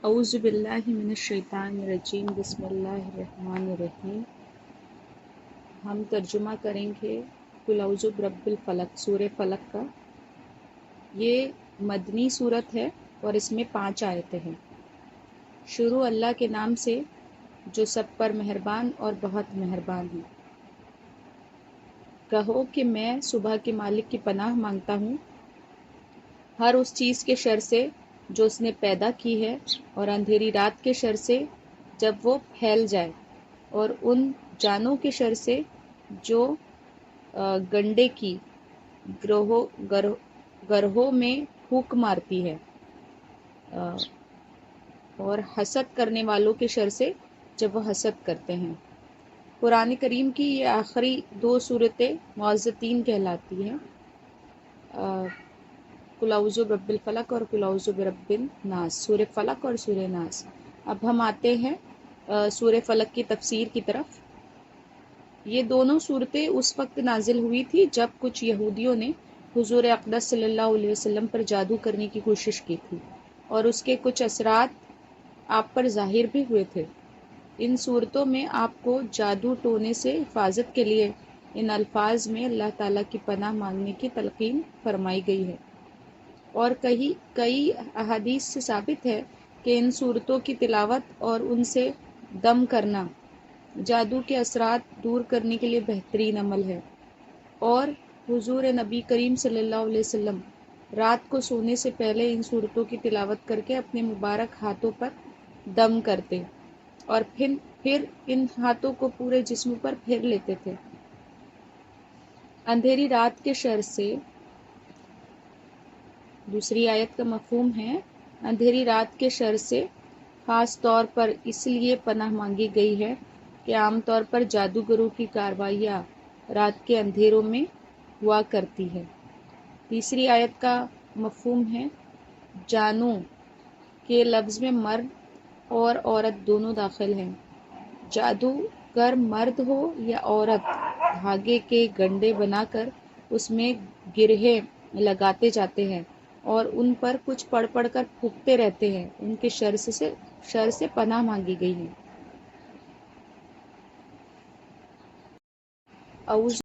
اعوذ باللہ من الشیطان الرجیم بسم اللہ الرحمن الرحیم۔ ہم ترجمہ کریں گے قل اعوذ برب الفلق، سورہ فلق کا۔ یہ مدنی صورت ہے اور اس میں 5 آیتیں ہیں۔ شروع اللہ کے نام سے جو سب پر مہربان اور بہت مہربان ہے۔ کہو کہ میں صبح کے مالک کی پناہ مانگتا ہوں ہر اس چیز کے شر سے جو اس نے پیدا کی ہے، اور اندھیری رات کے شر سے جب وہ پھیل جائے، اور ان جانوں کے شر سے جو گنڈے کی گرہوں میں پھونک مارتی ہے، اور حسد کرنے والوں کے شر سے جب وہ حسد کرتے ہیں۔ قرآن کریم کی یہ آخری 2 صورتیں معوذتین کہلاتی ہیں، قل اعوذ برب الفلق اور قل اعوذ برب الناس، سورہ فلق اور سورہ ناس۔ اب ہم آتے ہیں سورہ فلق کی تفسیر کی طرف۔ یہ دونوں صورتیں اس وقت نازل ہوئی تھی جب کچھ یہودیوں نے حضور اقدس صلی اللہ علیہ وسلم پر جادو کرنے کی کوشش کی تھی، اور اس کے کچھ اثرات آپ پر ظاہر بھی ہوئے تھے۔ ان صورتوں میں آپ کو جادو ٹونے سے حفاظت کے لیے ان الفاظ میں اللہ تعالیٰ کی پناہ مانگنے کی تلقین فرمائی گئی ہے، اور کئی احادیث سے ثابت ہے کہ ان صورتوں کی تلاوت اور ان سے دم کرنا جادو کے اثرات دور کرنے کے لیے بہترین عمل ہے۔ اور حضور نبی کریم صلی اللہ علیہ وسلم رات کو سونے سے پہلے ان صورتوں کی تلاوت کر کے اپنے مبارک ہاتھوں پر دم کرتے، اور پھر ان ہاتھوں کو پورے جسم پر پھیر لیتے تھے۔ اندھیری رات کے شر سے، دوسری آیت کا مفہوم ہے اندھیری رات کے شر سے خاص طور پر اس لیے پناہ مانگی گئی ہے کہ عام طور پر جادوگروں کی کارروائیاں رات کے اندھیروں میں ہوا کرتی ہے۔ تیسری آیت کا مفہوم ہے جانوں کے لفظ میں مرد اور عورت دونوں داخل ہیں۔ جادوگر مرد ہو یا عورت دھاگے کے گنڈے بنا کر اس میں گرہیں لگاتے جاتے ہیں اور ان پر کچھ پڑھ کر پھونکتے رہتے ہیں، ان کے شر سے پناہ مانگی گئی ہے۔ اعوذ